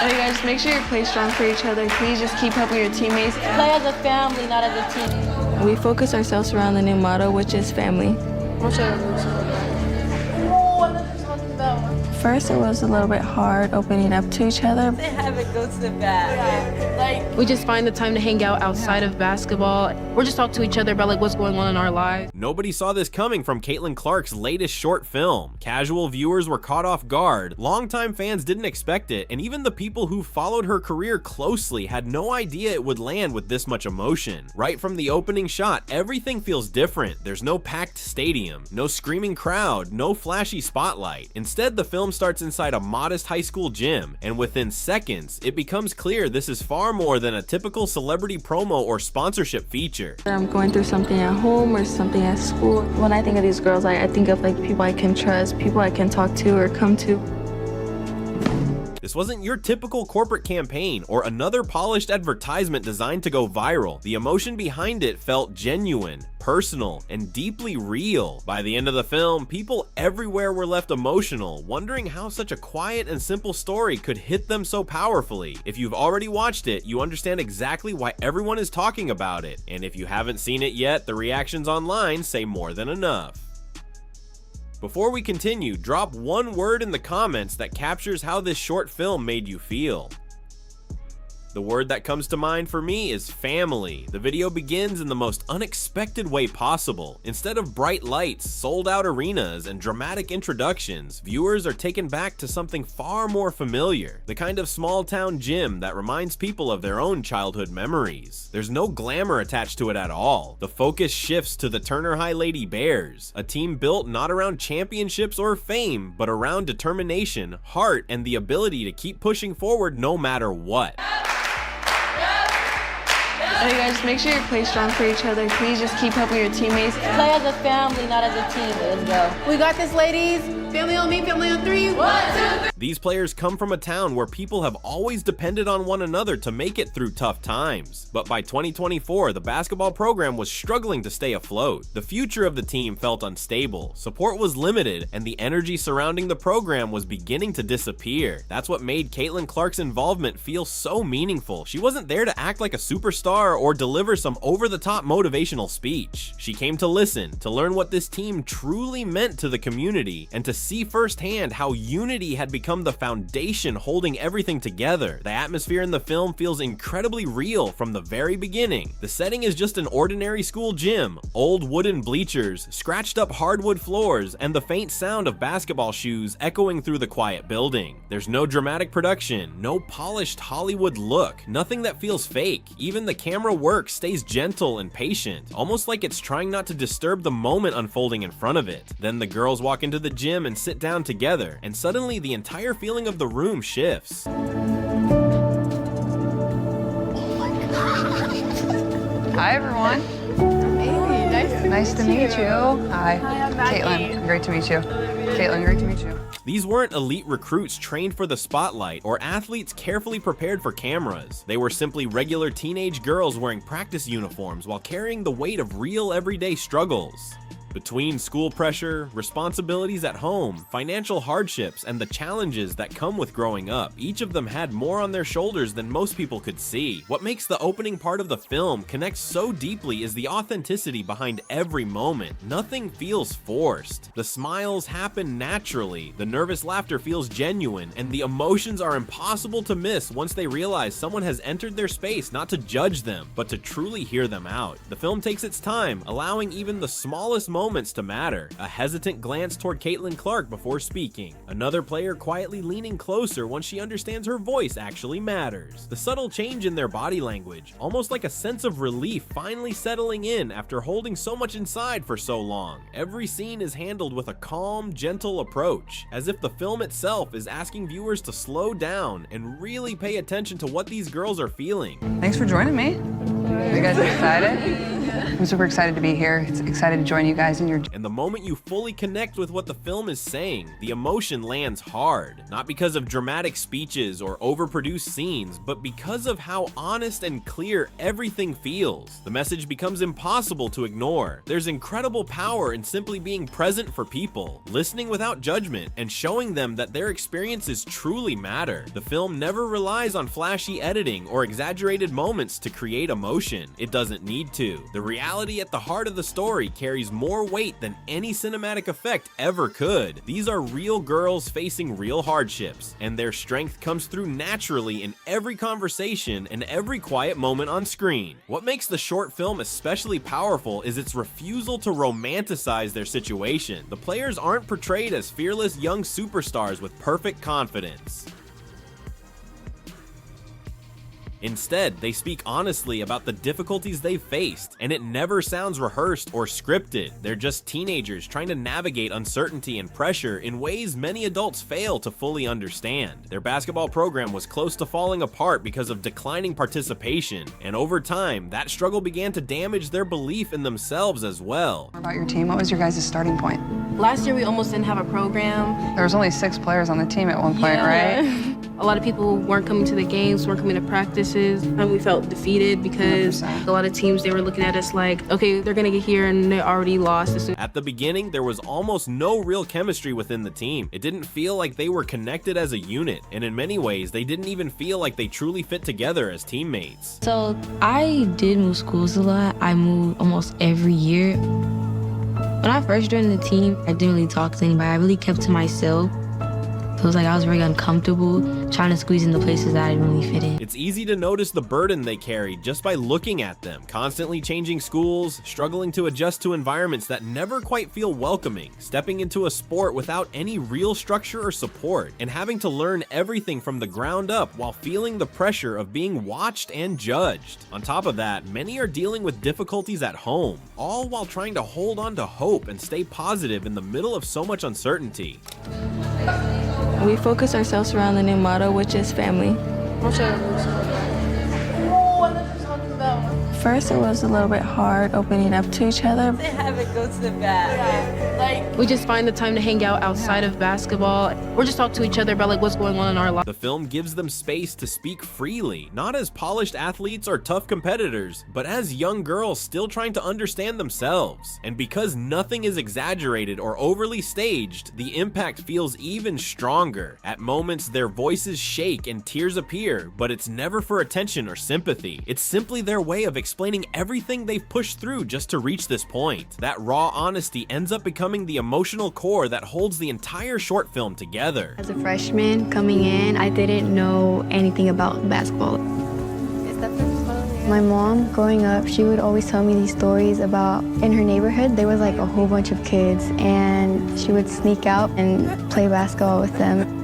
Hey guys, make sure you play strong for each other. Please just keep helping your teammates. Play as a family, not as a team. We focus ourselves around the new motto, which is family. First, it was a little bit hard opening up to each other. They have it go to the back. We just find the time to hang out outside of basketball. We're just talk to each other about like what's going on in our lives. Nobody saw this coming from Caitlin Clark's latest short film. Casual viewers were caught off guard, longtime fans didn't expect it, and even the people who followed her career closely had no idea it would land with this much emotion. Right from the opening shot, everything feels different. There's no packed stadium, no screaming crowd, no flashy spotlight. Instead, the film starts inside a modest high school gym, and within seconds, it becomes clear this is far more than a typical celebrity promo or sponsorship feature. I'm going through something at home or something at school. When I think of these girls, I think of like people I can trust, people I can talk to or come to. This wasn't your typical corporate campaign or another polished advertisement designed to go viral. The emotion behind it felt genuine, personal, and deeply real. By the end of the film, people everywhere were left emotional, wondering how such a quiet and simple story could hit them so powerfully. If you've already watched it, you understand exactly why everyone is talking about it. And if you haven't seen it yet, the reactions online say more than enough. Before we continue, drop one word in the comments that captures how this short film made you feel. The word that comes to mind for me is family. The video begins in the most unexpected way possible. Instead of bright lights, sold-out arenas, and dramatic introductions, viewers are taken back to something far more familiar. The kind of small-town gym that reminds people of their own childhood memories. There's no glamour attached to it at all. The focus shifts to the Turner High Lady Bears, a team built not around championships or fame, but around determination, heart, and the ability to keep pushing forward no matter what. Hey guys, make sure you play strong for each other. Please just keep helping your teammates. Play as a family, not as a team. Let's go. We got this, ladies. Family on me, family on three. 1, 2, 3. These players come from a town where people have always depended on one another to make it through tough times. But by 2024, the basketball program was struggling to stay afloat. The future of the team felt unstable, support was limited, and the energy surrounding the program was beginning to disappear. That's what made Caitlin Clark's involvement feel so meaningful. She wasn't there to act like a superstar or deliver some over-the-top motivational speech. She came to listen, to learn what this team truly meant to the community, and to see firsthand how unity had become the foundation holding everything together. The atmosphere in the film feels incredibly real from the very beginning. The setting is just an ordinary school gym, old wooden bleachers, scratched up hardwood floors, and the faint sound of basketball shoes echoing through the quiet building. There's no dramatic production, no polished Hollywood look, nothing that feels fake. Even the camera work stays gentle and patient, almost like it's trying not to disturb the moment unfolding in front of it. Then the girls walk into the gym and sit down together, and suddenly the entire feeling of the room shifts. Hi everyone. Hey, Nice to meet you. Hi. I'm Maggie. Caitlin, great to meet you. Caitlin, great to meet you. These weren't elite recruits trained for the spotlight or athletes carefully prepared for cameras. They were simply regular teenage girls wearing practice uniforms while carrying the weight of real everyday struggles. Between school pressure, responsibilities at home, financial hardships, and the challenges that come with growing up, each of them had more on their shoulders than most people could see. What makes the opening part of the film connect so deeply is the authenticity behind every moment. Nothing feels forced. The smiles happen naturally, the nervous laughter feels genuine, and the emotions are impossible to miss once they realize someone has entered their space not to judge them, but to truly hear them out. The film takes its time, allowing even the smallest moments to matter. A hesitant glance toward Caitlin Clark before speaking. Another player quietly leaning closer once she understands her voice actually matters. The subtle change in their body language, almost like a sense of relief finally settling in after holding so much inside for so long. Every scene is handled with a calm, gentle approach, as if the film itself is asking viewers to slow down and really pay attention to what these girls are feeling. Thanks for joining me. You guys excited? I'm super excited to be here. It's excited to join you guys in your... And the moment you fully connect with what the film is saying, the emotion lands hard. Not because of dramatic speeches or overproduced scenes, but because of how honest and clear everything feels. The message becomes impossible to ignore. There's incredible power in simply being present for people, listening without judgment, and showing them that their experiences truly matter. The film never relies on flashy editing or exaggerated moments to create emotion. It doesn't need to. The reality at the heart of the story carries more weight than any cinematic effect ever could. These are real girls facing real hardships, and their strength comes through naturally in every conversation and every quiet moment on screen. What makes the short film especially powerful is its refusal to romanticize their situation. The players aren't portrayed as fearless young superstars with perfect confidence. Instead, they speak honestly about the difficulties they've faced, and it never sounds rehearsed or scripted. They're just teenagers trying to navigate uncertainty and pressure in ways many adults fail to fully understand. Their basketball program was close to falling apart because of declining participation, and over time, that struggle began to damage their belief in themselves as well. What about your team? What was your guys' starting point? Last year we almost didn't have a program. There was only 6 players on the team at one point, right? A lot of people weren't coming to the games, weren't coming to practices, and we felt defeated because 100%. a lot of teams, they were looking at us like, okay, they're gonna get here and they already lost. At the beginning, there was almost no real chemistry within the team. It didn't feel like they were connected as a unit, and in many ways, they didn't even feel like they truly fit together as teammates. So I did move schools a lot. I moved almost every year. When I first joined the team, I didn't really talk to anybody. I really kept to myself. It was like I was very uncomfortable trying to squeeze in the places that I didn't really fit in. It's easy to notice the burden they carried just by looking at them, constantly changing schools, struggling to adjust to environments that never quite feel welcoming, stepping into a sport without any real structure or support, and having to learn everything from the ground up while feeling the pressure of being watched and judged. On top of that, many are dealing with difficulties at home, all while trying to hold on to hope and stay positive in the middle of so much uncertainty. We focus ourselves around the new motto, which is family. First, it was a little bit hard opening up to each other. They have it go to the bag. Like, We just find the time to hang out outside of basketball, or just talk to each other about like what's going on in our life. The film gives them space to speak freely, not as polished athletes or tough competitors, but as young girls still trying to understand themselves. And because nothing is exaggerated or overly staged, the impact feels even stronger. At moments, their voices shake and tears appear, but it's never for attention or sympathy. It's simply their way of explaining everything they've pushed through just to reach this point. That raw honesty ends up becoming the emotional core that holds the entire short film together. As a freshman coming in, I didn't know anything about basketball. My mom, growing up, she would always tell me these stories about in her neighborhood, there was like a whole bunch of kids, and she would sneak out and play basketball with them.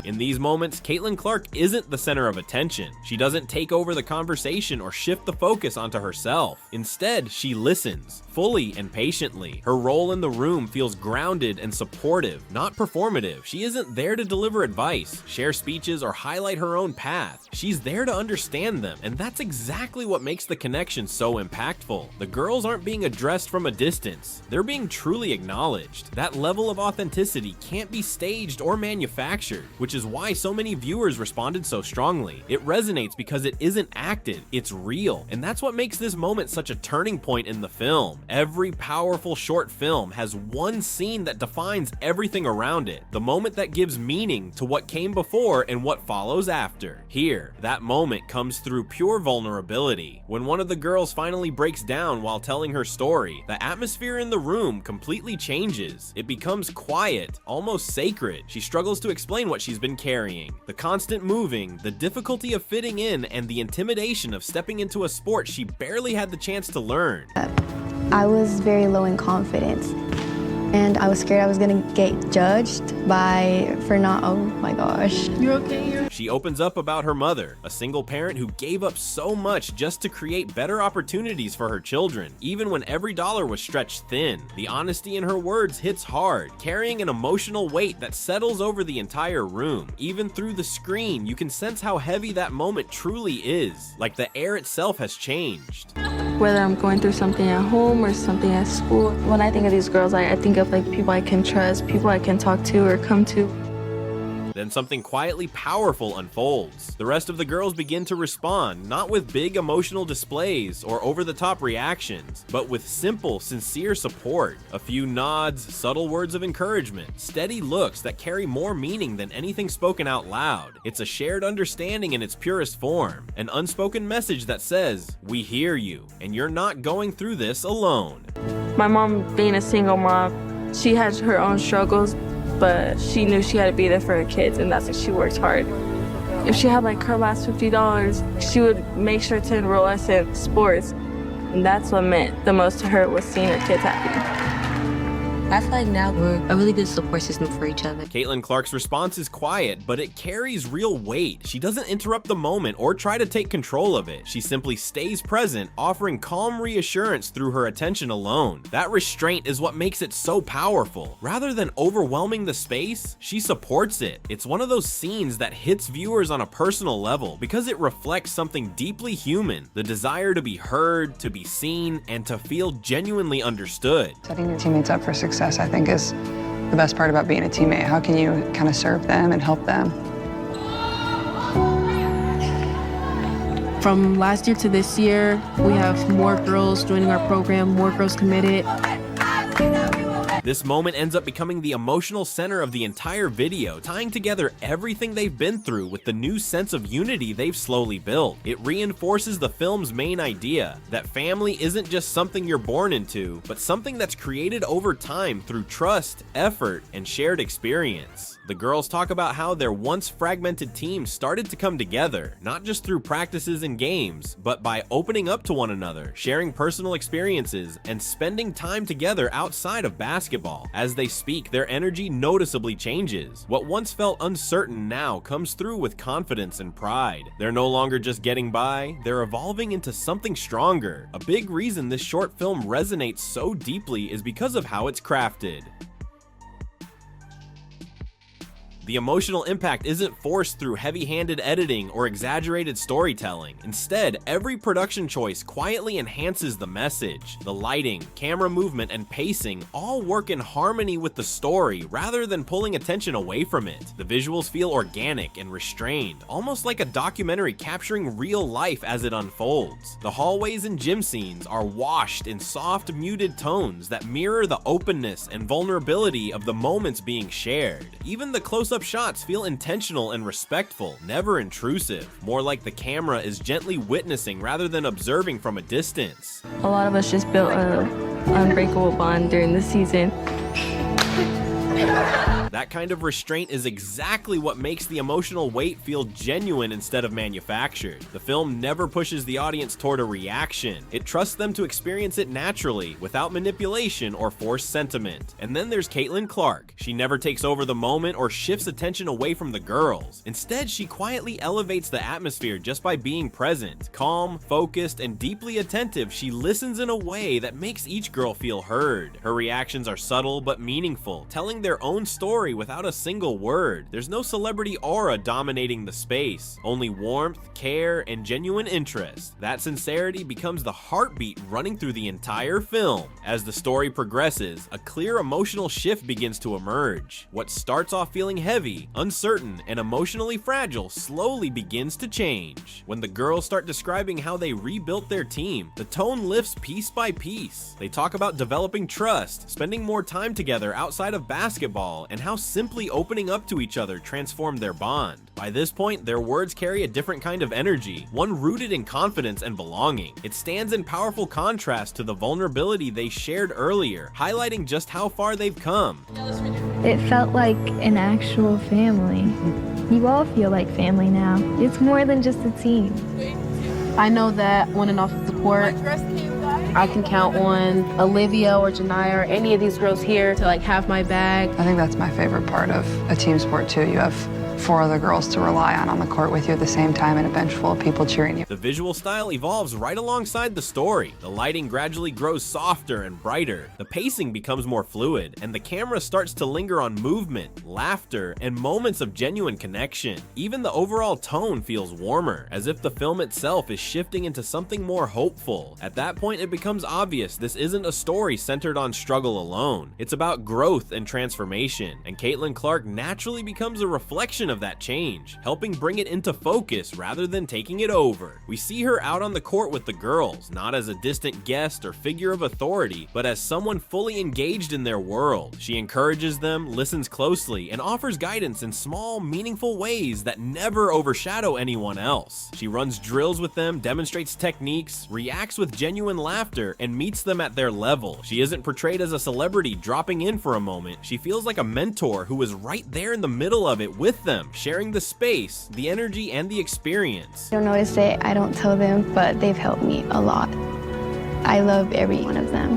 In these moments, Caitlin Clark isn't the center of attention. She doesn't take over the conversation or shift the focus onto herself. Instead, she listens, fully and patiently. Her role in the room feels grounded and supportive, not performative. She isn't there to deliver advice, share speeches, or highlight her own path. She's there to understand them, and that's exactly what makes the connection so impactful. The girls aren't being addressed from a distance. They're being truly acknowledged. That level of authenticity can't be staged or manufactured, which is why so many viewers responded so strongly. It resonates because it isn't acted, it's real, and that's what makes this moment such a turning point in the film. Every powerful short film has one scene that defines everything around it, the moment that gives meaning to what came before and what follows after. Here, that moment comes through pure vulnerability. When one of the girls finally breaks down while telling her story, the atmosphere in the room completely changes. It becomes quiet, almost sacred. She struggles to explain what she's been carrying. The constant moving, the difficulty of fitting in, and the intimidation of stepping into a sport she barely had the chance to learn. I was very low in confidence, and I was scared I was gonna get judged for not, oh my gosh. You're okay? She opens up about her mother, a single parent who gave up so much just to create better opportunities for her children, even when every dollar was stretched thin. The honesty in her words hits hard, carrying an emotional weight that settles over the entire room. Even through the screen, you can sense how heavy that moment truly is, like the air itself has changed. Whether I'm going through something at home or something at school, when I think of these girls, I think of like people I can trust, people I can talk to or come to. Then something quietly powerful unfolds. The rest of the girls begin to respond, not with big emotional displays or over-the-top reactions, but with simple, sincere support. A few nods, subtle words of encouragement, steady looks that carry more meaning than anything spoken out loud. It's a shared understanding in its purest form, an unspoken message that says, "We hear you, and you're not going through this alone." My mom, being a single mom, she had her own struggles, but she knew she had to be there for her kids, and that's why she worked hard. If she had like her last $50, she would make sure to enroll us in sports, and that's what meant the most to her, was seeing her kids happy. I feel like now we're a really good support system for each other. Caitlin Clark's response is quiet, but it carries real weight. She doesn't interrupt the moment or try to take control of it. She simply stays present, offering calm reassurance through her attention alone. That restraint is what makes it so powerful. Rather than overwhelming the space, she supports it. It's one of those scenes that hits viewers on a personal level because it reflects something deeply human, the desire to be heard, to be seen, and to feel genuinely understood. Setting your teammates up for success, I think, is the best part about being a teammate. How can you kind of serve them and help them? From last year to this year, we have more girls joining our program, more girls committed. This moment ends up becoming the emotional center of the entire video, tying together everything they've been through with the new sense of unity they've slowly built. It reinforces the film's main idea, that family isn't just something you're born into, but something that's created over time through trust, effort, and shared experience. The girls talk about how their once fragmented team started to come together, not just through practices and games, but by opening up to one another, sharing personal experiences, and spending time together outside of basketball. As they speak, their energy noticeably changes. What once felt uncertain now comes through with confidence and pride. They're no longer just getting by, they're evolving into something stronger. A big reason this short film resonates so deeply is because of how it's crafted. The emotional impact isn't forced through heavy-handed editing or exaggerated storytelling. Instead, every production choice quietly enhances the message. The lighting, camera movement, and pacing all work in harmony with the story rather than pulling attention away from it. The visuals feel organic and restrained, almost like a documentary capturing real life as it unfolds. The hallways and gym scenes are washed in soft, muted tones that mirror the openness and vulnerability of the moments being shared. Even the close-up shots feel intentional and respectful, never intrusive, more like the camera is gently witnessing rather than observing from a distance. A lot of us just built an unbreakable bond during the season. That kind of restraint is exactly what makes the emotional weight feel genuine instead of manufactured. The film never pushes the audience toward a reaction. It trusts them to experience it naturally, without manipulation or forced sentiment. And then there's Caitlin Clark. She never takes over the moment or shifts attention away from the girls. Instead, she quietly elevates the atmosphere just by being present. Calm, focused, and deeply attentive, she listens in a way that makes each girl feel heard. Her reactions are subtle but meaningful, telling their own story without a single word. There's no celebrity aura dominating the space, only warmth, care, and genuine interest. That sincerity becomes the heartbeat running through the entire film. As the story progresses, a clear emotional shift begins to emerge. What starts off feeling heavy, uncertain, and emotionally fragile slowly begins to change. When the girls start describing how they rebuilt their team, the tone lifts piece by piece. They talk about developing trust, spending more time together outside of basketball, and how simply opening up to each other transformed their bond. By this point, their words carry a different kind of energy, one rooted in confidence and belonging. It stands in powerful contrast to the vulnerability they shared earlier, highlighting just how far they've come. It felt like an actual family. You all feel like family now. It's more than just a team. I know that on and off of the court, I can count on Olivia or Janiyah or any of these girls here to like have my back. I think that's my favorite part of a team sport too. You have 4 other girls to rely on the court with you at the same time and a bench full of people cheering you. The visual style evolves right alongside the story. The lighting gradually grows softer and brighter. The pacing becomes more fluid, and the camera starts to linger on movement, laughter, and moments of genuine connection. Even the overall tone feels warmer, as if the film itself is shifting into something more hopeful. At that point, it becomes obvious this isn't a story centered on struggle alone. It's about growth and transformation, and Caitlin Clark naturally becomes a reflection of that change, helping bring it into focus rather than taking it over. We see her out on the court with the girls, not as a distant guest or figure of authority, but as someone fully engaged in their world. She encourages them, listens closely, and offers guidance in small, meaningful ways that never overshadow anyone else. She runs drills with them, demonstrates techniques, reacts with genuine laughter, and meets them at their level. She isn't portrayed as a celebrity dropping in for a moment. She feels like a mentor who is right there in the middle of it with them, sharing the space, the energy, and the experience. I don't notice it, I don't tell them, but they've helped me a lot. I love every one of them.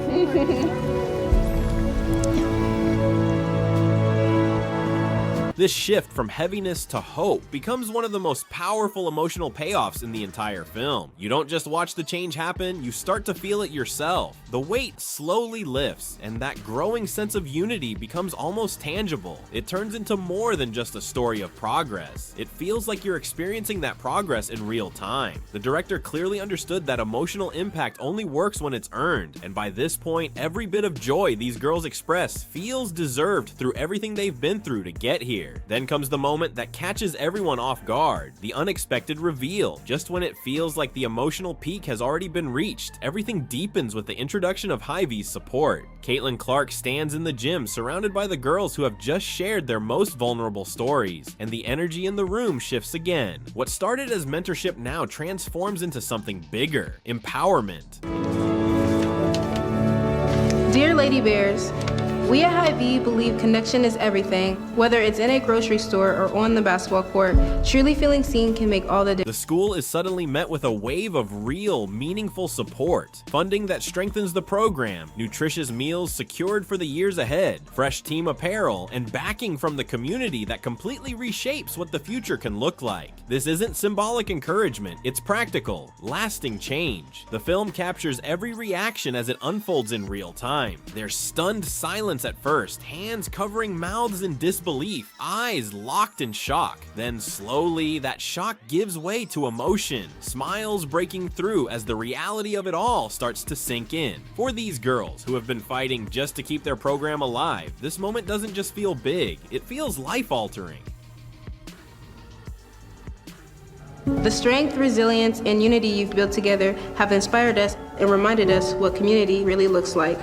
This shift from heaviness to hope becomes one of the most powerful emotional payoffs in the entire film. You don't just watch the change happen, you start to feel it yourself. The weight slowly lifts, and that growing sense of unity becomes almost tangible. It turns into more than just a story of progress. It feels like you're experiencing that progress in real time. The director clearly understood that emotional impact only works when it's earned, and by this point, every bit of joy these girls express feels deserved through everything they've been through to get here. Then comes the moment that catches everyone off guard, the unexpected reveal. Just when it feels like the emotional peak has already been reached, everything deepens with the introduction of Hybee's support. Caitlin Clark stands in the gym surrounded by the girls who have just shared their most vulnerable stories, and the energy in the room shifts again. What started as mentorship now transforms into something bigger, empowerment. Dear Lady Bears, we at Hy-Vee believe connection is everything. Whether it's in a grocery store or on the basketball court, truly feeling seen can make all the difference. The school is suddenly met with a wave of real, meaningful support. Funding that strengthens the program, nutritious meals secured for the years ahead, fresh team apparel, and backing from the community that completely reshapes what the future can look like. This isn't symbolic encouragement, it's practical, lasting change. The film captures every reaction as it unfolds in real time. There's stunned silence at first, hands covering mouths in disbelief, eyes locked in shock. Then slowly, that shock gives way to emotion, smiles breaking through as the reality of it all starts to sink in. For these girls who have been fighting just to keep their program alive, this moment doesn't just feel big, it feels life-altering. The strength, resilience, and unity you've built together have inspired us and reminded us what community really looks like.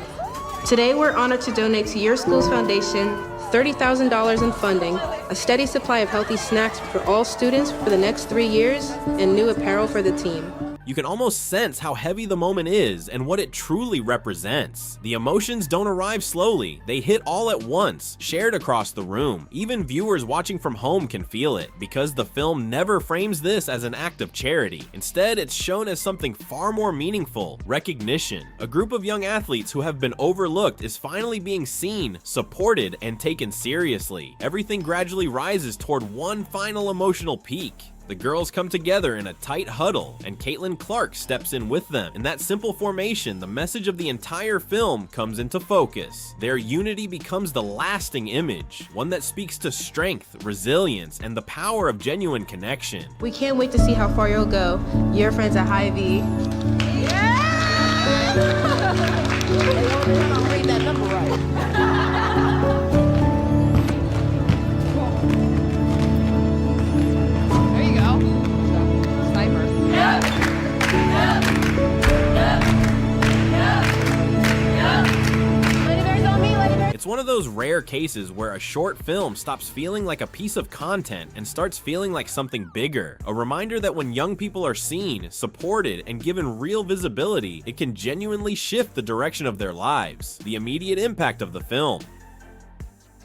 Today, we're honored to donate to your school's foundation $30,000 in funding, a steady supply of healthy snacks for all students for the next 3 years, and new apparel for the team. You can almost sense how heavy the moment is and what it truly represents. The emotions don't arrive slowly, they hit all at once, shared across the room. Even viewers watching from home can feel it, because the film never frames this as an act of charity. Instead, it's shown as something far more meaningful: recognition. A group of young athletes who have been overlooked is finally being seen, supported, and taken seriously. Everything gradually rises toward one final emotional peak. The girls come together in a tight huddle, and Caitlin Clark steps in with them. In that simple formation, the message of the entire film comes into focus. Their unity becomes the lasting image, one that speaks to strength, resilience, and the power of genuine connection. We can't wait to see how far you'll go. Your friends at Hy-Vee. Read that number right. There you go. Sniper. It's one of those rare cases where a short film stops feeling like a piece of content and starts feeling like something bigger. A reminder that when young people are seen, supported, and given real visibility, it can genuinely shift the direction of their lives. The immediate impact of the film.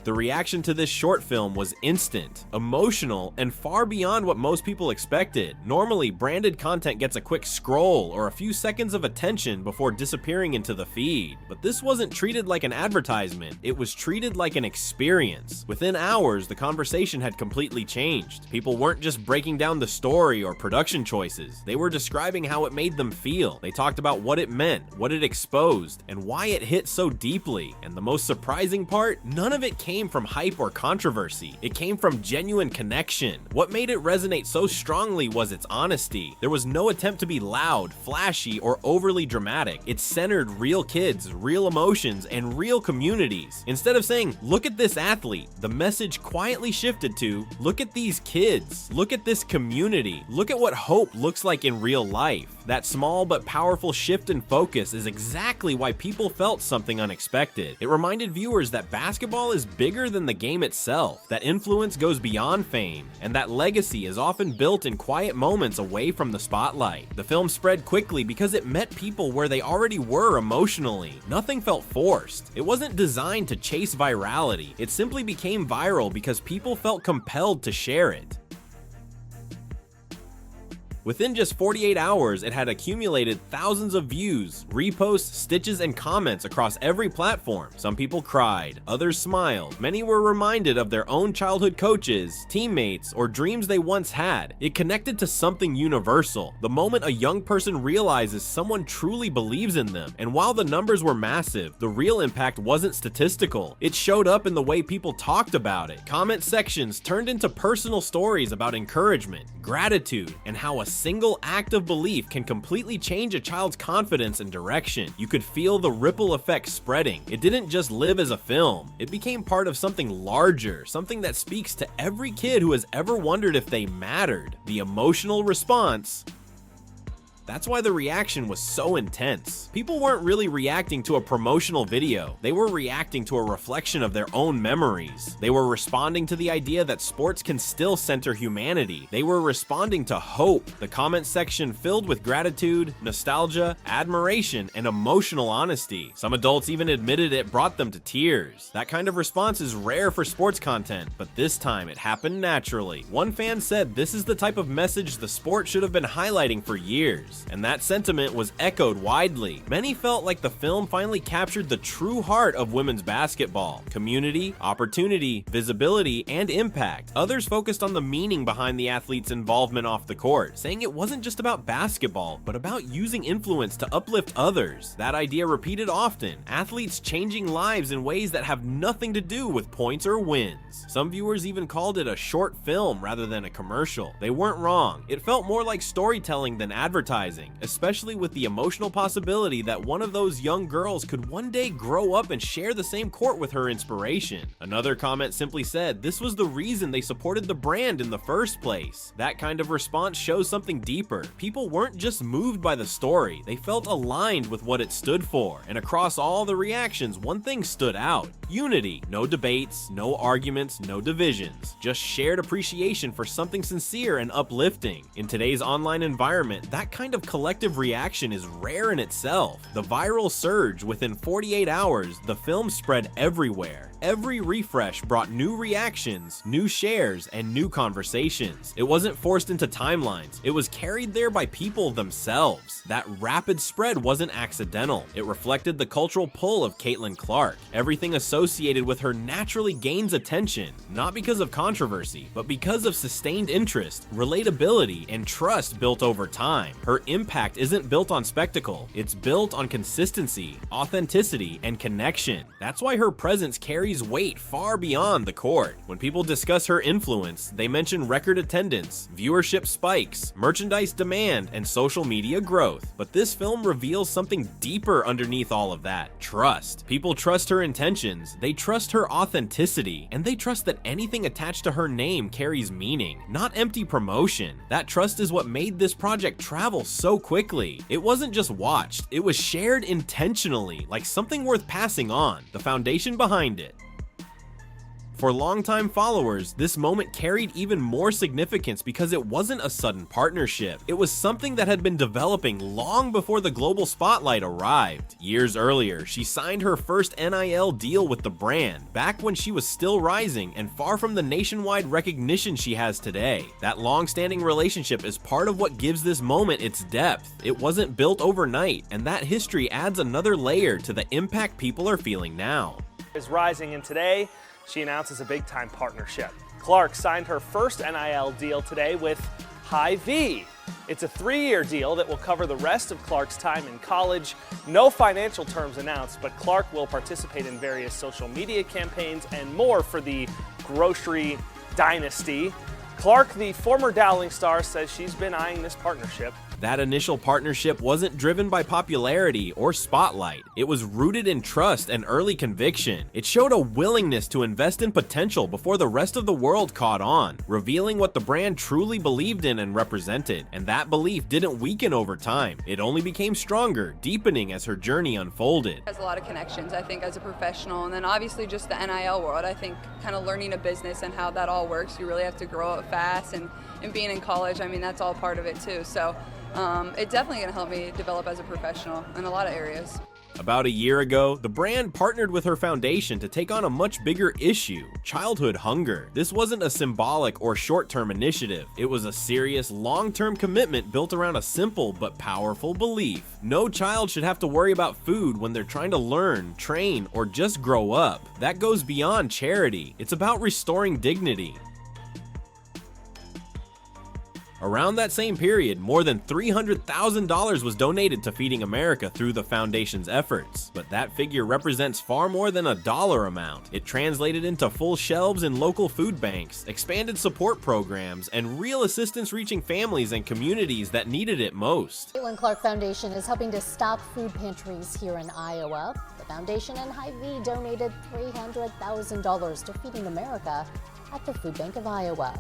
The reaction to this short film was instant, emotional, and far beyond what most people expected. Normally, branded content gets a quick scroll or a few seconds of attention before disappearing into the feed. But this wasn't treated like an advertisement, it was treated like an experience. Within hours, the conversation had completely changed. People weren't just breaking down the story or production choices, they were describing how it made them feel. They talked about what it meant, what it exposed, and why it hit so deeply. And the most surprising part, none of it came from hype or controversy. It came from genuine connection. What made it resonate so strongly was its honesty. There was no attempt to be loud, flashy, or overly dramatic. It centered real kids, real emotions, and real communities. Instead of saying, "Look at this athlete," the message quietly shifted to, "Look at these kids. Look at this community. Look at what hope looks like in real life." That small but powerful shift in focus is exactly why people felt something unexpected. It reminded viewers that basketball is bigger than the game itself, that influence goes beyond fame, and that legacy is often built in quiet moments away from the spotlight. The film spread quickly because it met people where they already were emotionally. Nothing felt forced. It wasn't designed to chase virality. It simply became viral because people felt compelled to share it. Within just 48 hours, it had accumulated thousands of views, reposts, stitches, and comments across every platform. Some people cried, others smiled. Many were reminded of their own childhood coaches, teammates, or dreams they once had. It connected to something universal, the moment a young person realizes someone truly believes in them. And while the numbers were massive, the real impact wasn't statistical. It showed up in the way people talked about it. Comment sections turned into personal stories about encouragement, gratitude, and how a single act of belief can completely change a child's confidence and direction. You could feel the ripple effect spreading. It didn't just live as a film, it became part of something larger, something that speaks to every kid who has ever wondered if they mattered. The emotional response. That's why the reaction was so intense. People weren't really reacting to a promotional video. They were reacting to a reflection of their own memories. They were responding to the idea that sports can still center humanity. They were responding to hope. The comment section filled with gratitude, nostalgia, admiration, and emotional honesty. Some adults even admitted it brought them to tears. That kind of response is rare for sports content, but this time it happened naturally. One fan said this is the type of message the sport should have been highlighting for years. And that sentiment was echoed widely. Many felt like the film finally captured the true heart of women's basketball: community, opportunity, visibility, and impact. Others focused on the meaning behind the athlete's involvement off the court, saying it wasn't just about basketball, but about using influence to uplift others. That idea repeated often, athletes changing lives in ways that have nothing to do with points or wins. Some viewers even called it a short film rather than a commercial. They weren't wrong. It felt more like storytelling than advertising, especially with the emotional possibility that one of those young girls could one day grow up and share the same court with her inspiration. Another comment simply said this was the reason they supported the brand in the first place. That kind of response shows something deeper. People weren't just moved by the story, they felt aligned with what it stood for. And across all the reactions, one thing stood out: unity. No debates, no arguments, no divisions. Just shared appreciation for something sincere and uplifting. In today's online environment, that kind of collective reaction is rare in itself. The viral surge within 48 hours, the film spread everywhere. Every refresh brought new reactions, new shares, and new conversations. It wasn't forced into timelines, it was carried there by people themselves. That rapid spread wasn't accidental. It reflected the cultural pull of Caitlin Clark. Everything associated with her naturally gains attention, not because of controversy, but because of sustained interest, relatability, and trust built over time. Her impact isn't built on spectacle, it's built on consistency, authenticity, and connection. That's why her presence carries weight far beyond the court. When people discuss her influence, they mention record attendance, viewership spikes, merchandise demand, and social media growth. But this film reveals something deeper underneath all of that: trust. People trust her intentions, they trust her authenticity, and they trust that anything attached to her name carries meaning, not empty promotion. That trust is what made this project travel so quickly. It wasn't just watched, it was shared intentionally, like something worth passing on. The foundation behind it. For longtime followers, this moment carried even more significance because it wasn't a sudden partnership. It was something that had been developing long before the global spotlight arrived. Years earlier, she signed her first NIL deal with the brand, back when she was still rising and far from the nationwide recognition she has today. That long-standing relationship is part of what gives this moment its depth. It wasn't built overnight, and that history adds another layer to the impact people are feeling now. Is rising, and today she announces a big-time partnership. Clark signed her first NIL deal today with Hy-Vee. It's a 3-year deal that will cover the rest of Clark's time in college. No financial terms announced, but Clark will participate in various social media campaigns and more for the grocery dynasty. Clark, the former Dowling star, says she's been eyeing this partnership. That initial partnership wasn't driven by popularity or spotlight. It was rooted in trust and early conviction. It showed a willingness to invest in potential before the rest of the world caught on, revealing what the brand truly believed in and represented. And that belief didn't weaken over time. It only became stronger, deepening as her journey unfolded. Has a lot of connections, I think, as a professional, and then obviously just the NIL world. I think kind of learning a business and how that all works, you really have to grow up fast, and being in college, I mean, that's all part of it too. So it's definitely going to help me develop as a professional in a lot of areas. About a year ago, the brand partnered with her foundation to take on a much bigger issue: childhood hunger. This wasn't a symbolic or short-term initiative. It was a serious, long-term commitment built around a simple but powerful belief. No child should have to worry about food when they're trying to learn, train, or just grow up. That goes beyond charity. It's about restoring dignity. Around that same period, more than $300,000 was donated to Feeding America through the foundation's efforts. But that figure represents far more than a dollar amount. It translated into full shelves in local food banks, expanded support programs, and real assistance reaching families and communities that needed it most. Caitlin Clark Foundation is helping to stop food pantries here in Iowa. The foundation and Hy-Vee donated $300,000 to Feeding America at the Food Bank of Iowa.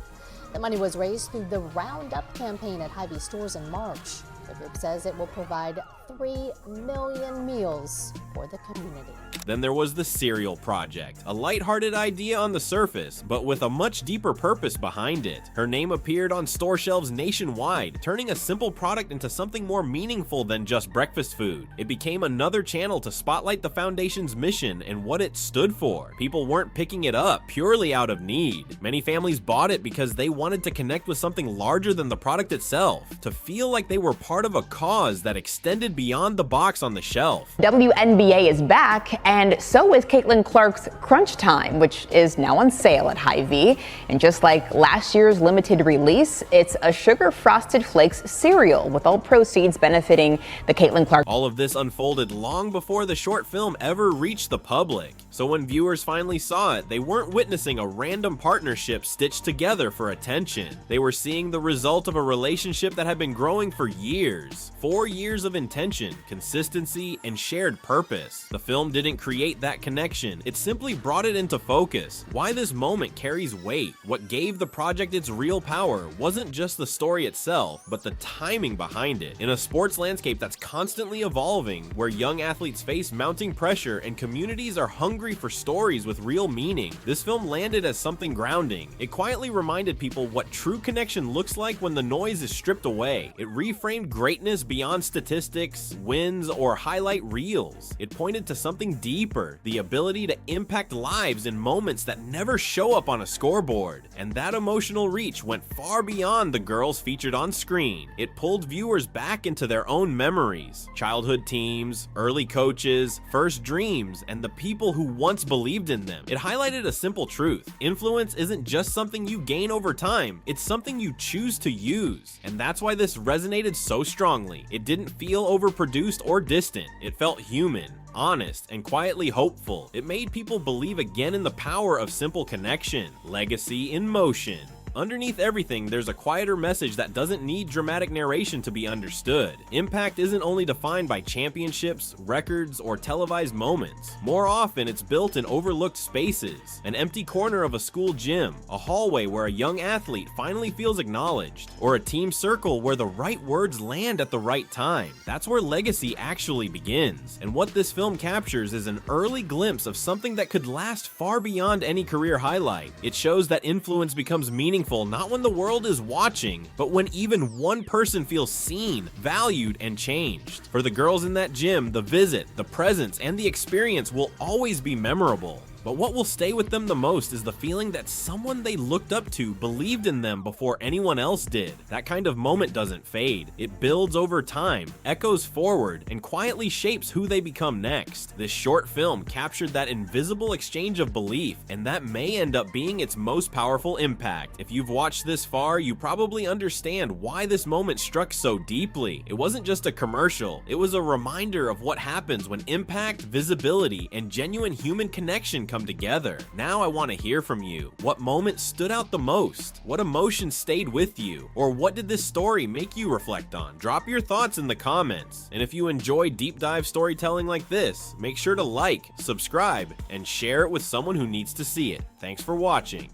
The money was raised through the Roundup campaign at Hy-Vee stores in March. The group says it will provide 3 million meals for the community. Then there was the Cereal Project, a lighthearted idea on the surface, but with a much deeper purpose behind it. Her name appeared on store shelves nationwide, turning a simple product into something more meaningful than just breakfast food. It became another channel to spotlight the foundation's mission and what it stood for. People weren't picking it up purely out of need. Many families bought it because they wanted to connect with something larger than the product itself, to feel like they were part of a cause that extended beyond the box on the shelf. WNBA is back, and so is Caitlin Clark's Crunch Time, which is now on sale at Hy-Vee. And just like last year's limited release, it's a sugar frosted flakes cereal, with all proceeds benefiting the Caitlin Clark. All of this unfolded long before the short film ever reached the public. So when viewers finally saw it, they weren't witnessing a random partnership stitched together for attention. They were seeing the result of a relationship that had been growing for years. 4 years of intention, consistency, and shared purpose. The film didn't create that connection. It simply brought it into focus. Why this moment carries weight. What gave the project its real power wasn't just the story itself, but the timing behind it. In a sports landscape that's constantly evolving, where young athletes face mounting pressure and communities are hungry for stories with real meaning, this film landed as something grounding. It quietly reminded people what true connection looks like when the noise is stripped away. It reframed greatness beyond statistics, wins, or highlight reels. It pointed to something deeper, the ability to impact lives in moments that never show up on a scoreboard. And that emotional reach went far beyond the girls featured on screen. It pulled viewers back into their own memories, childhood teams, early coaches, first dreams, and the people who once believed in them. It highlighted a simple truth: influence isn't just something you gain over time, it's something you choose to use. And that's why this resonated so strongly. It didn't feel overproduced or distant. It felt human, honest, and quietly hopeful. It made people believe again in the power of simple connection, legacy in motion. Underneath everything, there's a quieter message that doesn't need dramatic narration to be understood. Impact isn't only defined by championships, records, or televised moments. More often, it's built in overlooked spaces. An empty corner of a school gym, a hallway where a young athlete finally feels acknowledged, or a team circle where the right words land at the right time. That's where legacy actually begins. And what this film captures is an early glimpse of something that could last far beyond any career highlight. It shows that influence becomes meaningful not when the world is watching, but when even one person feels seen, valued, and changed. For the girls in that gym, the visit, the presence, and the experience will always be memorable. But what will stay with them the most is the feeling that someone they looked up to believed in them before anyone else did. That kind of moment doesn't fade. It builds over time, echoes forward, and quietly shapes who they become next. This short film captured that invisible exchange of belief, and that may end up being its most powerful impact. If you've watched this far, you probably understand why this moment struck so deeply. It wasn't just a commercial, it was a reminder of what happens when impact, visibility, and genuine human connection come together. Now I want to hear from you. What moment stood out the most? What emotion stayed with you? Or what did this story make you reflect on? Drop your thoughts in the comments. And if you enjoy deep dive storytelling like this, make sure to like, subscribe, and share it with someone who needs to see it. Thanks for watching.